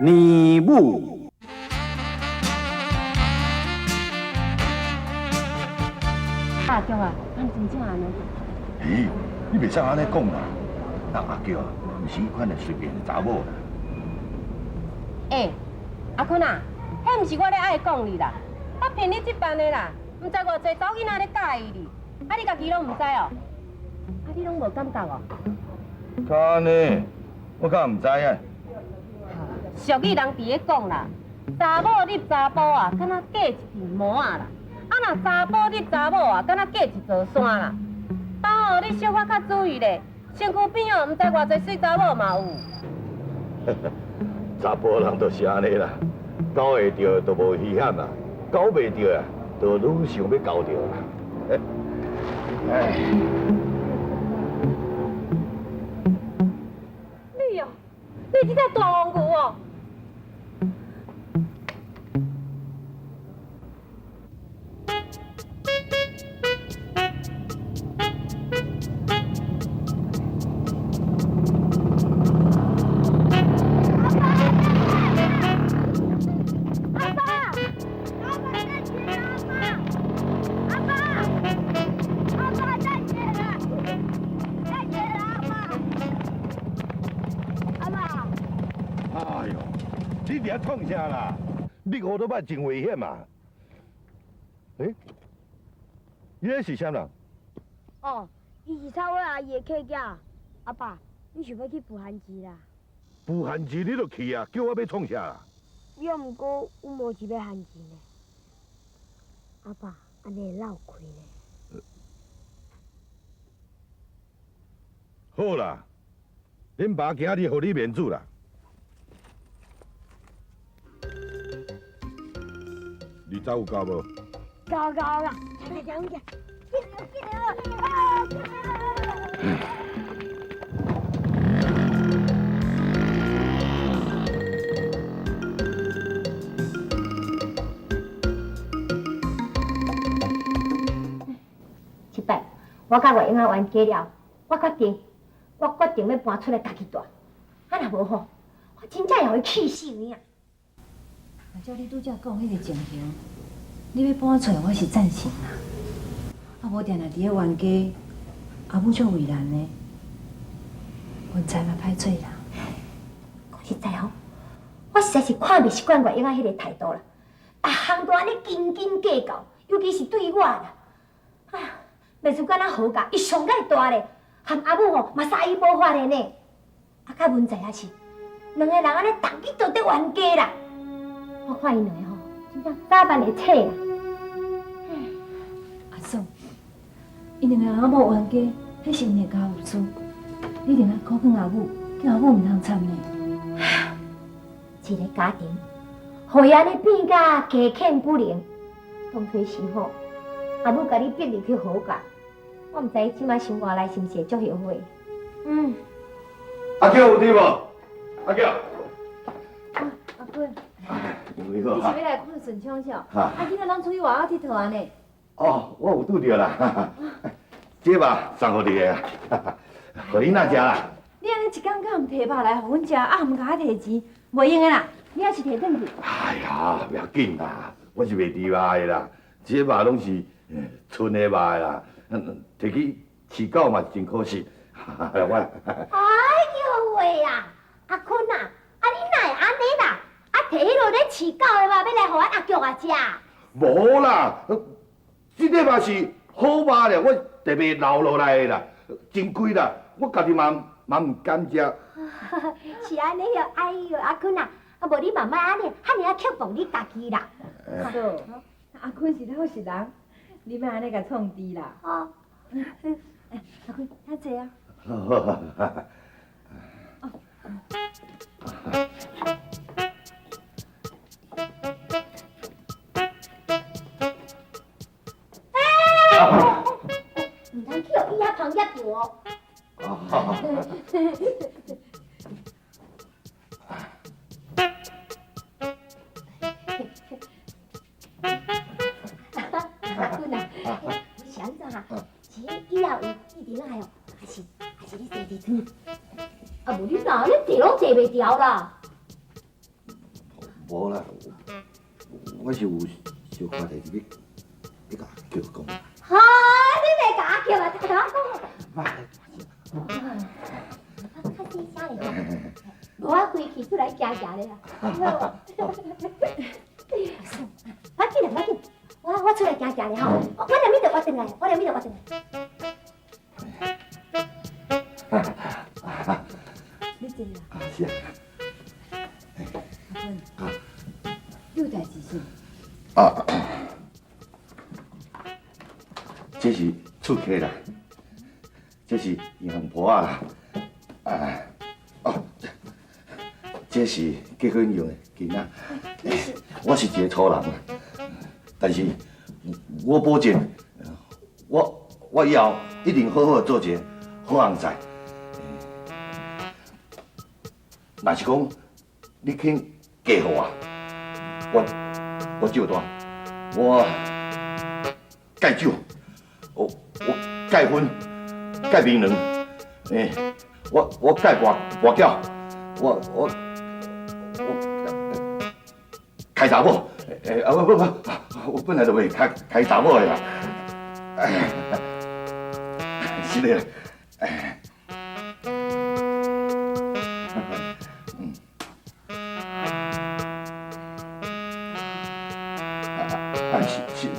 年母。阿强啊，咱真正安尼？咦，你袂使安尼讲啦！那阿叫啊，毋是迄款的随便的查某啦。阿坤啊，迄毋是我咧爱讲你啦，我骗你这办的啦，毋知偌济查某囡仔咧介意你，啊你家己拢毋知哦，啊你拢无感觉哦？安尼，我敢毋知啊。俗语人伫咧讲啦，查某入查甫啊，敢若嫁一片毛啊啦，啊若查甫入查某啊，敢若嫁一座山啦。啊哦，你小可较注意咧，身躯边哦，毋知偌济水查某嘛有。查甫人就是安尼啦，搞会着就无危险啦，搞袂着啊，就愈想要搞着啦。哎。你哦，你这只大王牛哦！你伫遐创啥啦？你乌都摆真危险嘛！诶，你迄是啥人？哦，伊是草尾阿姨的客家。阿爸，你想要去富汉市啦？富汉市你就去啊，叫我要创啥啦？要毋过阮无钱要汉市呢。阿爸，安尼会闹亏呢。好啦，恁爸今日互你面子啦。你早有到无？到啦！快点，快点，进来！啊！七伯，我甲月英仔冤家了，我决定要搬出来家己住。啊若无吼，我真正会气死你啊！照你拄则讲迄个情形，你要搬出来，我是赞成啦。啊，无定定伫咧冤家，阿母足为难呢。冤财嘛歹找啦。讲实在吼，我实在是看袂习惯月英仔迄个态度啦，逐项都安尼斤斤计较，尤其是对我啦。啊，袂输敢若好甲，伊上介大咧，含阿母吼嘛杀伊无法的呢。啊，较问题啊是，两个人安尼逐日都伫冤家啦。我看因两个吼，真正早晚会扯啦。阿嫂，因两个人某冤家，迄是因的家务事，你一定要考劝阿母，叫阿母毋通参呢。一个家庭，互伊安尼变甲家欠不宁，当初时吼，阿母甲你逼入去好教，我毋知伊即摆想外来是毋是会足后悔。阿叫有伫无？阿叫。阿坤。你好。你是要来看顺昌少？啊，今仔拢出去外口佚佗安尼？哦，我有拄着啦。这吧送互你的啊，互你那食啦。你安尼一工敢毋摕肉来互阮食，啊毋甲我摕钱，袂用的啦。你还是摕转去。哎呀，不要紧啦，我是卖猪肉的啦，这肉拢是纯的肉的啦，摕去饲狗嘛是真可惜。我。哎呦喂呀，阿坤啊，啊你哪会安尼啦？啊摕迄落咧饲狗的肉要来互阮阿菊啊食？无啦，这个嘛是好肉咧，我特别留落来的啦，真贵啦，我家己嘛唔敢食。是安尼哟，哎呦阿坤啊，啊无你慢慢安尼，遐尔啊刻薄你家己啦。嫂，阿坤是好实人，你莫安尼甲创治啦。哦，阿坤，遐坐啊。唔通去互伊遐旁边住哦。阿坤啊，我想着哈，这以后有一定爱哦，还是你坐地汤，啊无你哪你坐拢坐袂掉啦。无啦，我是有小话代志要甲叫讲。哈，你袂甲我叫啊，甲我讲。较细声咧，我规气出来行行咧啊。我紧啦，我出来行行咧吼，我2米就我转来，我2米就我转来。你坐啦。是啊。阿芬，你有代志是？这是厝客啦，这是银行婆仔啦，这是结婚用的囡仔。我是一个粗人，但是我保证，我以后一定好好做一个好人才。若是讲你肯嫁予我照单，我戒酒，我戒婚，戒槟榔，我戒跋筊，我开查某，不，我本来就袂开查某的啦，是的，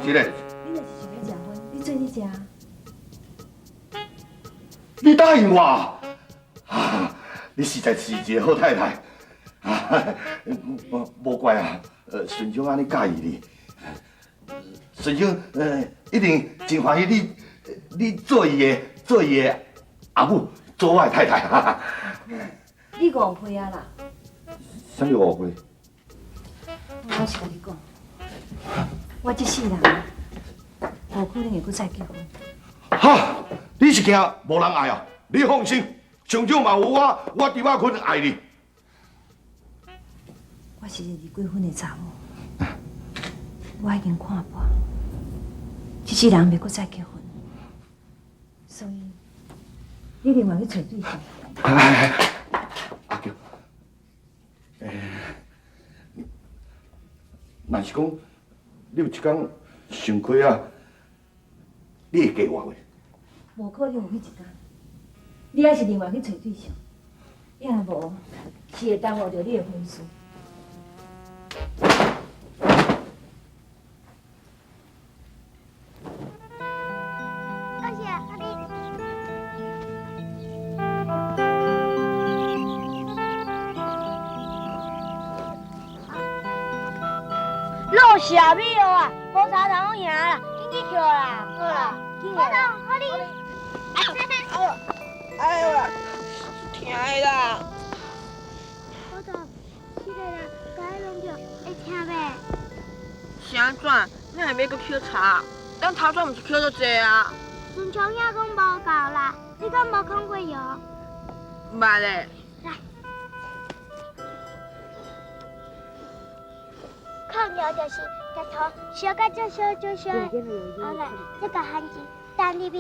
是的。你若是想要结婚，你做你食。你答应我你实在是一个好太太无怪啊，顺兄安尼介意你，顺兄一定真欢喜你做伊的阿母，做我的太太你误会啊啦！什么误会？我是甲你讲，我这世人无可能会搁再结婚。哈！你是惊无人爱啊？你放心，上少嘛有我伫我坤爱你。我是一个离过婚的查某，我已经看破，这世人袂搁再结婚，所以你另外去找对象。阿舅，若是讲你有一天想开啊，你会嫁我袂？无可能有迄一天，你还是另外去找对象，要无是会耽误着你的婚事。老小米哦啊，无差人我赢啦，紧去扣啦。好啦，紧来。好哩。哎呦啦，疼的啦！我都这个啦，该弄着会疼袂？是安怎？咱下要搁捡茶，咱头先毋是捡咗济啊？顺昌也讲无够啦，你敢无看过药？捌嘞。抗药就是把头烧甲足烧，后来再甲番薯等入去，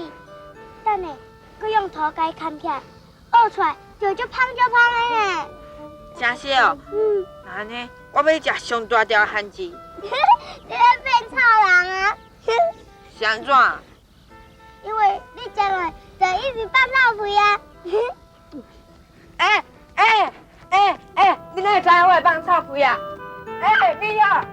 等下佮用土甲伊砍起来，挖出来就足香的呢。真是哦。那安尼，我要食上大条番薯。你咧变臭人啊！是安怎？因为你将来就一直放臭屁啊！你哪会知我会放臭屁啊？你啊！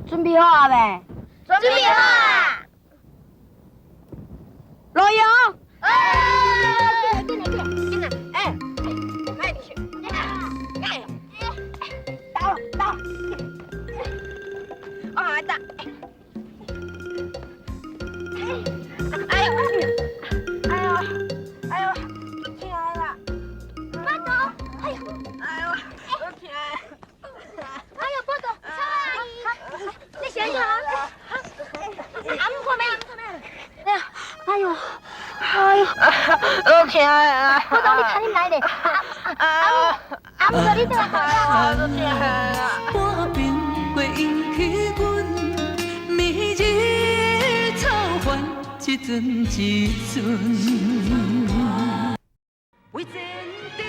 准备好啊未？准备好啊！罗勇，进来！快点去！到！我来打！哎呦，亲爱的，巴豆，我亲爱的，巴豆，阿姨，你想想啊，阿姆看没？哎呦，哎呦，我疼啊！波动你看你来咧，阿姆哥你倒来好我疼啊！半边过引起阮迷日草烦一阵一阵。为前程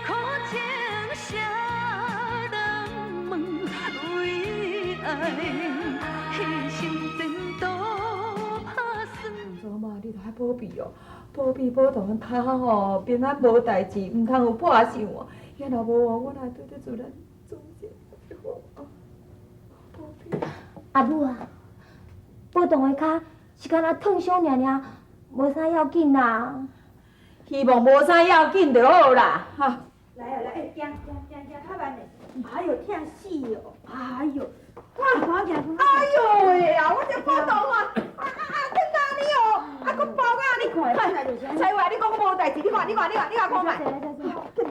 苦情谁人问？为爱牺牲前途打算。做嘛，你着爱保庇哦，保庇保同他吼平安无代志，毋通有破伤哦。遐若无哦，我若对你自然总结好啊。保庇。阿母啊，波动的脚是敢若烫伤尔尔，无啥要紧啦。希望无啥要紧就好啦，哈。来啊来，行，较慢嘞。哎呦，疼死哦！哎呦，我行，哎呦喂啊！我这波动啊，疼到你哦，佫包啊！你看，才话你讲我无代志，你看看看卖。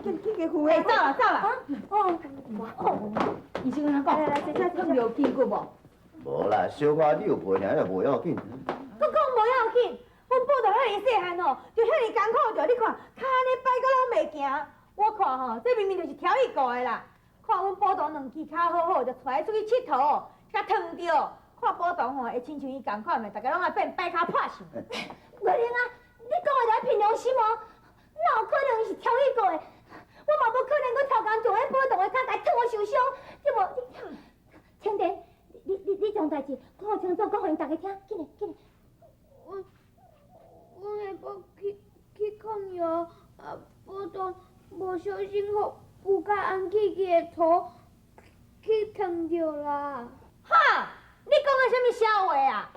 紧个扶下，走啦。医生安怎讲？来，烫着筋骨无？无啦，小可扭背尔，无要紧。我讲无要紧，阮报道遐尼细汉吼，就遐尼艰苦着，你看，骹安尼摆到拢袂行。我看吼，这明明就是挑伊过的啦。看阮报道两支骹好好，就带出去佚佗，甲烫着。看报道吼，会亲像伊共款的，大家拢爱变摆骹破伤。月玲啊，你讲的才凭良心哦，哪有可能是挑伊过的？我嘛无可能搁超工做迄波动的脚，甲烫我受伤，对无？青田，你种代志讲好清楚，讲互因大家听，紧嘞。我下晡去控药，波动无小心互有甲红姐姐的头去烫着啦。哈！你讲的什么笑话啊？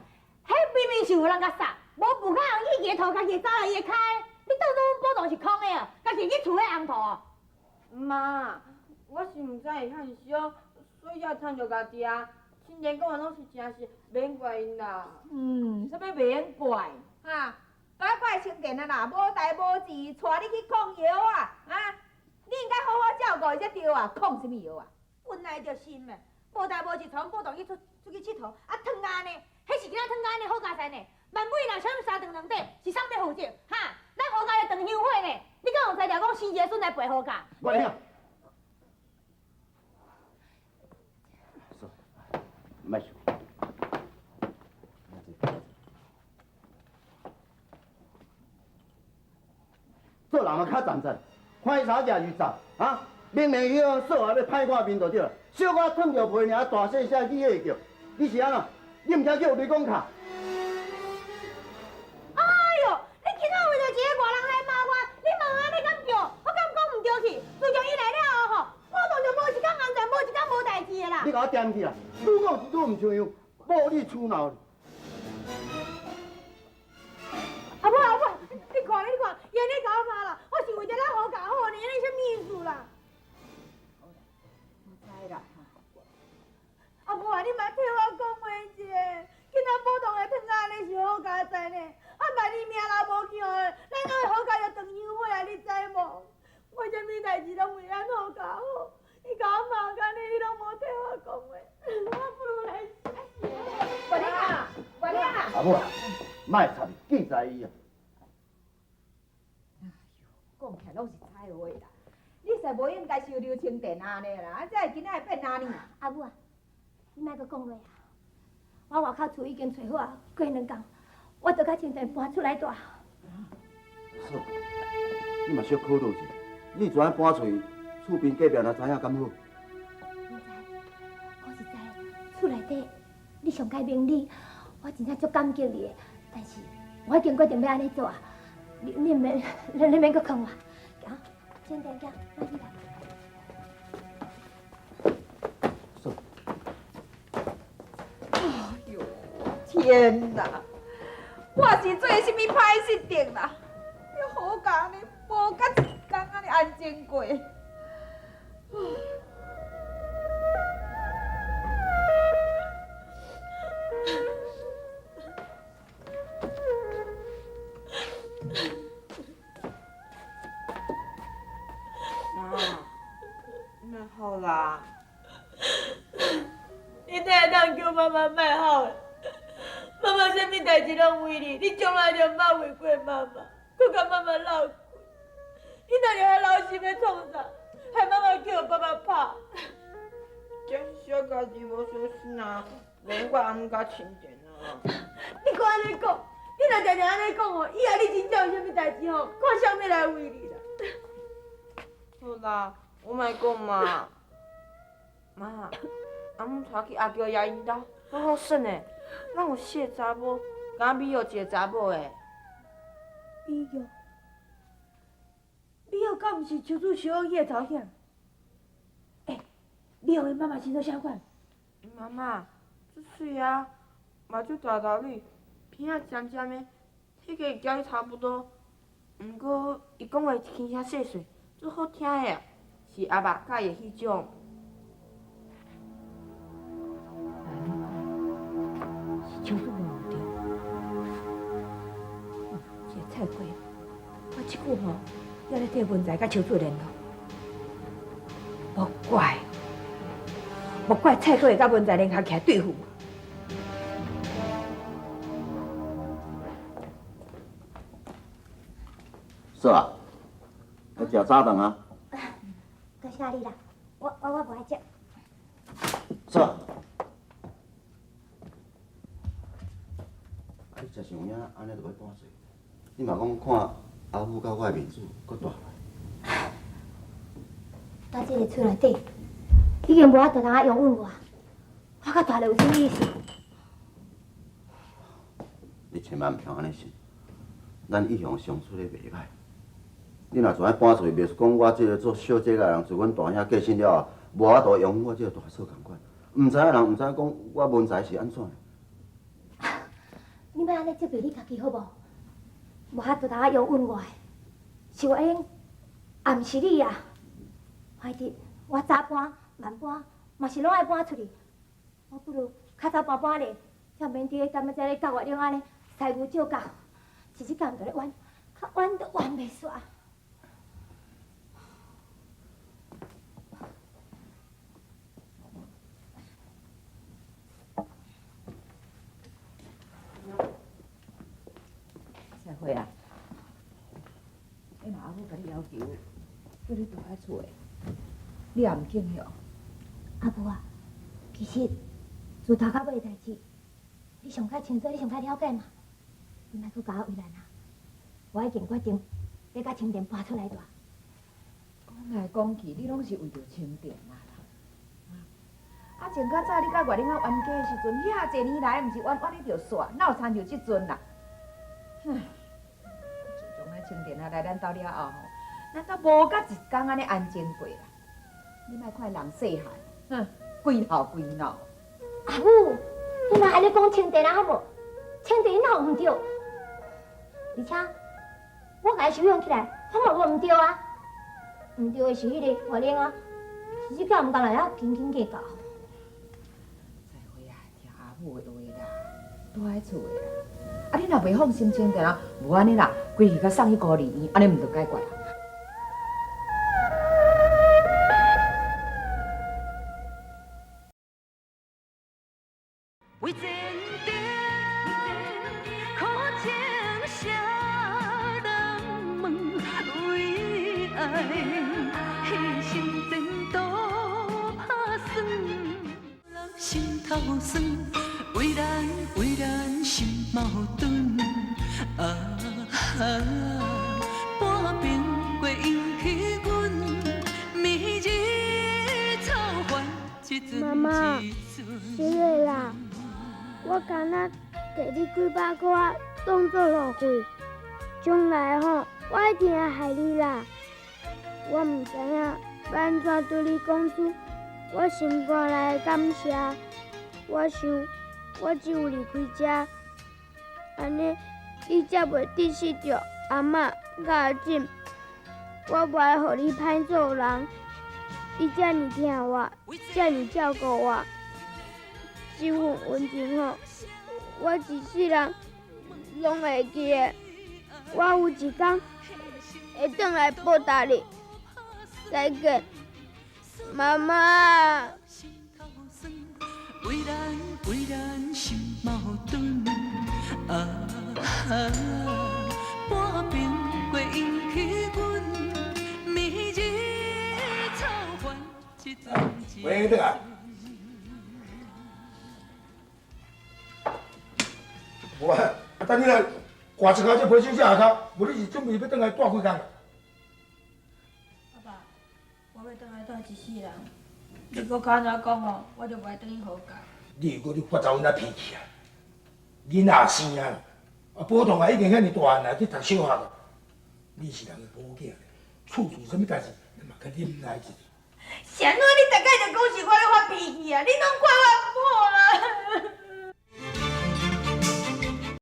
迄明明是有人甲杀，无不甲红去伊个头，家己走来伊个骹。你当作阮波动是空的哦，家己去厝迄红头哦。妈，我是毋知会遐小，所以才趁着家己啊。青田讲的拢是真实，免怪因啦。啥物袂用怪？哈，该怪青田啊啦，无代无志，带你去控药啊！你应该好好照顾伊才对啊，控什么药啊？本来就心嘛，无代无志，带阮波动去出去佚佗，烫安尼，迄是今仔烫安尼好佳哉呢。万尾若啥物三顿两底，是啥物负责？哈，咱何家要长香火呢？你敢有才调讲生一个孙来陪何家？我听。莫想。做人嘛较站站，看伊啥只鱼杂啊！明明伊个说话要歹看面就对了，小可烫着背尔，大细声起会叫，你是安怎？你毋听叫雷公卡？哎呦，你今仔为着一个外人来骂我，你问安尼敢对？我敢讲唔对去？自从伊来了后吼，我当就无一天安全，无一天无代志的啦。你甲我点去啦！愈讲愈唔像样，无你厝闹。阿母，你看，伊安尼甲我骂啦，我是为着咱好家好呢，安尼什么意思啦？唔知啦。阿母啊，你莫替我讲话者，今仔波动的汤安尼是好佳哉呢，万一命若无去哦，咱个好家就长香火啊，你知无？我什么代志拢为咱好家好，你甲我骂干呢，你拢无替我讲话，我不如来死。月玲啊！阿母，莫插记在伊啊！讲起来拢是菜话啦，你实无应该收留青田安尼啦，这今仔会变安尼？阿母啊，你莫阁讲话啊！我外口厝已经找好啊，过2工，我就甲青田搬出来住。是，你嘛小考虑一下，你怎搬出去，厝边隔壁若知影敢好？我是知，厝内底你上解明理，我真正足感激你的。但是我已经决定要安尼做啊，你免阁劝我。行，青田行，咱去啦。天哪！我是做什么歹事定啦？你好讲呢，无甲一天安尼安静过。那好啦，你哪会当叫妈妈卖好？妈妈什么代志拢为你，你从来就毋捌为过妈妈，佮甲妈妈闹鬼。你那就还老心要创啥？害妈妈叫爸爸拍。真是小家己无小心啊，连我也毋敢亲电啊。你看安尼讲，你若常常安尼讲哦，以后你真正有啥物代志吼，看啥物来为你啦。好啦，我莫讲嘛。妈，阿母带去阿娇爷因兜，好好耍呢。咱有四个查某，敢美有一个查某诶。美玉，美玉敢毋是邱主小王伊个查某囝？美玉的妈妈身材啥款？妈妈，足水啊，目睭大大蕊，鼻仔尖尖的，体格甲伊差不多。毋过伊讲话轻声细细，足好听的啊，是阿爸教伊的迄种。是手术无对。这个菜龟，我即久吼，还咧替文才甲手术联络。莫怪菜龟会甲文才联合起来对付我。是啊，要食早顿啊。多谢你啦，我不爱食。是啊。你食伤影，安尼就要搬水。你嘛讲看阿母甲我的面子搁大来。在这个厝内底，已经无法度通啊拥吻我甲大了有啥意思？你千万毋通安尼想，咱一向相处咧袂歹。你若全搬出去，袂是讲我这个做小姐个人，自阮大兄过身了后，无法度养我这个大嫂同款。毋知影人毋知影讲我文才是安怎的。你莫安尼责备你家己好无？无法度通啊拥吻我的，是我因，也毋是你啊。反正我早搬晚搬，嘛是拢爱搬出去。我不如较早搬搬咧，才免伫咧踮咧遮咧教月亮安尼西牛照教，一日干就咧玩，较玩都玩袂煞。菜花啊，若阿母甲你要求，叫你住喺厝诶，你也毋敬向。阿母啊，其实自头到尾代志，你上较清楚，你上较了解嘛。你莫搁甲我为难啊！我已经决定要甲清田搬出来住。讲来讲去，你拢是为着清田啊啦。啊，前较早你甲月玲仔冤家的时阵，遐侪年来，毋是冤你着煞，哪有参就即阵啦？哼，自从咱清田啊来咱兜了后吼，咱都无甲一天安尼安静过啦。你莫看人细汉，哼，规头规脑。阿母，你莫安尼讲清田啊，好无？清田哪有毋对？而且我甲伊收养起来，我嘛无毋对啊。毋对的是迄个月玲啊，你敢毋敢来遐斤斤计较？菜花啊，听阿母的话啦，住喺厝的啦。啊，你若袂放心清田啊，无安尼啦，规日甲送去孤儿院，安尼毋着解决啦。为前程苦情谁人问？为爱牺牲前途打算，人心头酸，为咱心矛盾。半边过引起阮迷日草原一阵一阵。是的啦，我敢若摕你几百块当作路费，将来吼，我一定会害你啦。我毋知影要安怎对你讲出我心肝内的感谢。我想，我只有离开这，安尼你才袂得失着阿嬷甲阿婶。我袂互你歹做人，你遮尔疼我，遮尔照顾我。这份恩情吼，我一世人拢会记的。我有一天会转来报答你。再见，妈妈。为咱心矛盾。半边过引起阮迷日草烦一阵子。喂，对啊。无啊，等你来挂一下这皮箱下骹，无你是准备要转来带几工啊？爸爸，我要转来带一世人。你搁敢安怎讲哦，我就袂转去好教。你如果你发查囡仔脾气啊，囡仔生啊，宝堂啊已经遐尼大汉啊，去读小学了，你是人的宝囝，厝处什么代志，你嘛去忍耐一下。啥物？你大概就讲是我咧发脾气啊！你拢怪我唔好啊！